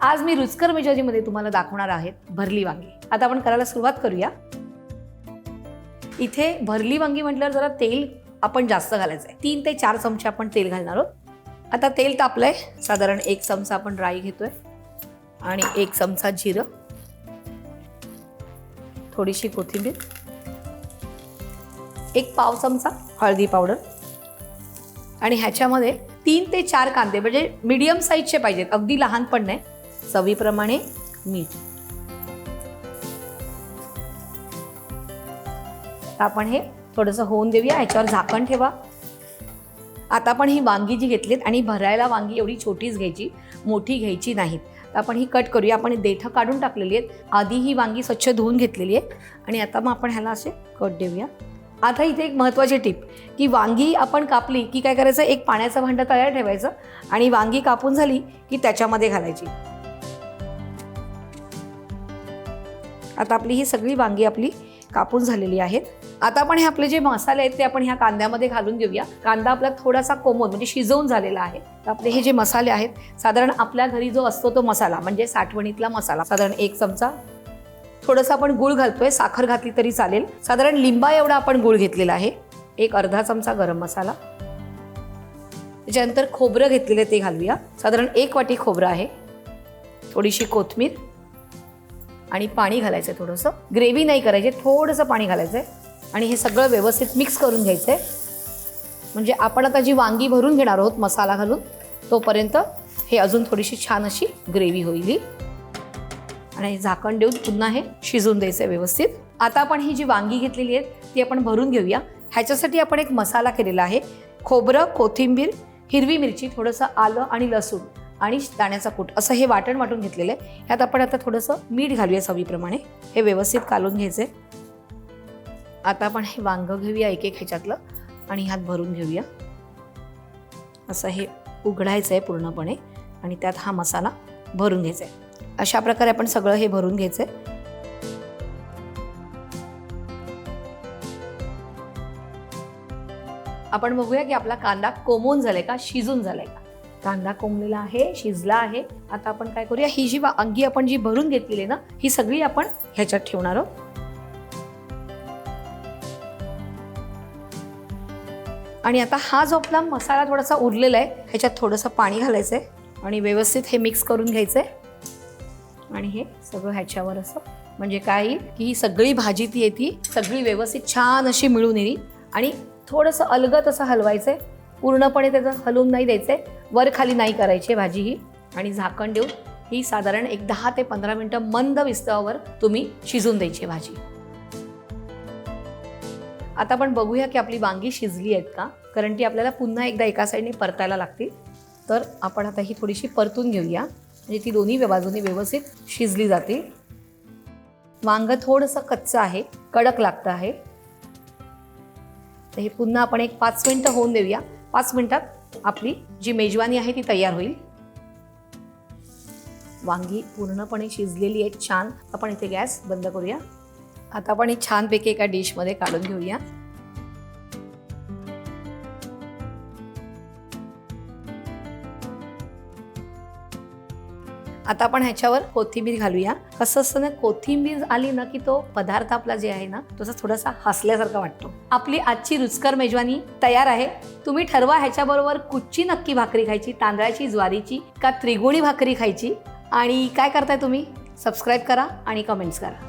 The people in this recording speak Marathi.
आज मी रुचकर मेजवानीमध्ये तुम्हाला दाखवणार आहे भरली वांगी। आता आपण करायला सुरुवात करूया। इथे भरली वांगी म्हटल्यावर जरा तेल आपण जास्त घालायचं आहे। 3 ते 4 चमचे आपण तेल घालणार आहोत। आता तेल तापलंय, साधारण 1 चमचा आपण राई घेतोय आणि 1 चमचा जिरं, थोडीशी कोथिंबीर, 1 पाव चमचा हळदी पावडर आणि ह्याच्यामध्ये 3 ते 4 कांदे, म्हणजे मीडियम साईजचे पाहिजेत, अगदी लहान पण नाही। चवीप्रमाणे मीठ। आपण हे थोडंसं होऊन देऊया, ह्याच्यावर झाकण ठेवा। आता आपण ही वांगी जी घेतलीत आणि भरायला वांगी एवढी छोटीच घ्यायची, मोठी घ्यायची नाहीत। तर आपण ही कट करूया। आपण देठं काढून टाकलेली आहेत, आधी ही वांगी स्वच्छ धुवून घेतलेली आहे आणि आता मग आपण ह्याला असे कट देऊया। आता इथे एक महत्त्वाची टिप की वांगी आपण कापली की काय करायचं, एक पाण्याचं भांडं तयार ठेवायचं आणि वांगी कापून झाली की त्याच्यामध्ये घालायची। आता आपली ही सगळी वांगी आपली कापून झालेली आहेत। आता आपण हे आपले जे मसाले आहेत ते आपण ह्या कांद्यामध्ये घालून घेऊया। कांदा आपला थोडासा कोमट म्हणजे शिजवून झालेला आहे। तर आपले हे जे मसाले आहेत, साधारण आपल्या घरी जो असतो तो मसाला म्हणजे साठवणीतला मसाला, साधारण 1 चमचा। थोडंसं आपण गूळ घालतोय, साखर घातली तरी चालेल। साधारण लिंबा एवढा आपण गूळ घेतलेला आहे। 1 अर्धा चमचा गरम मसाला। त्याच्यानंतर खोबरं घेतलेलं ते घालूया, साधारण 1 वाटी खोबरं आहे। थोडीशी कोथिंबीर आणि पाणी घालायचं आहे, थोडंसं ग्रेव्ही नाही करायची, थोडंसं पाणी घालायचं आहे आणि हे सगळं व्यवस्थित मिक्स करून घ्यायचं आहे। म्हणजे आपण आता जी वांगी भरून घेणार आहोत मसाला घालून, तोपर्यंत हे अजून थोडीशी छान अशी ग्रेव्ही होईल आणि झाकण देऊन पुन्हा हे शिजून द्यायचं आहे व्यवस्थित। आता आपण ही जी वांगी घेतलेली आहेत ती आपण भरून घेऊया। ह्याच्यासाठी आपण एक मसाला केलेला आहे। खोबरं, कोथिंबीर, हिरवी मिरची, थोडंसं आलं आणि लसूण आणि दाण्याचा कूट असं हे वाटून घेतलेलं आहे। ह्यात आपण आता थोडंसं मीठ घालूया चवीप्रमाणे, हे व्यवस्थित कालून घ्यायचं आहे। आता आपण हे वांग घेऊया एक ह्याच्यातलं आणि ह्यात भरून घेऊया। असं हे उघडायचं आहे पूर्णपणे आणि त्यात हा मसाला भरून घ्यायचा आहे। अशा प्रकारे आपण सगळं हे भरून घ्यायचं आहे। आपण बघूया की आपला कांदा कोमून झालाय का, शिजून झालाय का। कांदा कोंबलेला आहे, शिजला आहे। आता आपण काय करूया, ही जी वांगी आपण जी भरून घेतलेली ना, ही सगळी आपण ह्याच्यात ठेवणार आहोत आणि आता हा जो आपला मसाला थोडासा उरलेला आहे ह्याच्यात थोडंसं पाणी घालायचं आहे आणि व्यवस्थित हे मिक्स करून घ्यायचं आहे आणि हे सगळं ह्याच्यावर असं, म्हणजे काय की ही सगळी भाजी ती आहे ती सगळी व्यवस्थित छान अशी मिळून येईल आणि थोडंसं अलगद असं हलवायचं आहे, पूर्णपणे त्याचं हलवून नाही द्यायचं आहे, वर खाली नाही करायची भाजी ही। आणि झाकण देऊन ही साधारण एक 10 ते 15 मिनिटं मंद विस्तवावर तुम्ही शिजून द्यायची भाजी। आता आपण बघूया की आपली वांगी शिजली आहेत का, कारण ती आपल्याला पुन्हा एकदा एका साईडने परतायला लागतील। तर आपण आता ही थोडीशी परतून घेऊया, म्हणजे ती दोन्ही बाजूने व्यवस्थित शिजली जाते। वांग थोडंसं कच्चं आहे, कडक लागतं आहे, तर हे पुन्हा आपण एक 5 मिनिटं होऊन देऊया। 5 मिनिटात आपली जी मेजवानी आहे ती तयार होईल। वांगी पूर्णपणे शिजलेली आहेत छान। आपण इथे गॅस बंद करूया। आता आपण ही छानपैकी एका डिशमध्ये काढून घेऊया। आता आपण ह्याच्यावर कोथिंबीर घालूया। कसं असतं ना, कोथिंबीर आली ना की तो पदार्थ आपला जे आहे ना तसा थोडासा हसल्यासारखा वाटतो। आपली आजची रुचकर मेजवानी तयार आहे। तुम्ही ठरवा ह्याच्याबरोबर कुठची नक्की भाकरी खायची, तांदळाची, ज्वारीची का त्रिगुणी भाकरी खायची। आणि काय करताय तुम्ही, सबस्क्राईब करा आणि कमेंट्स करा।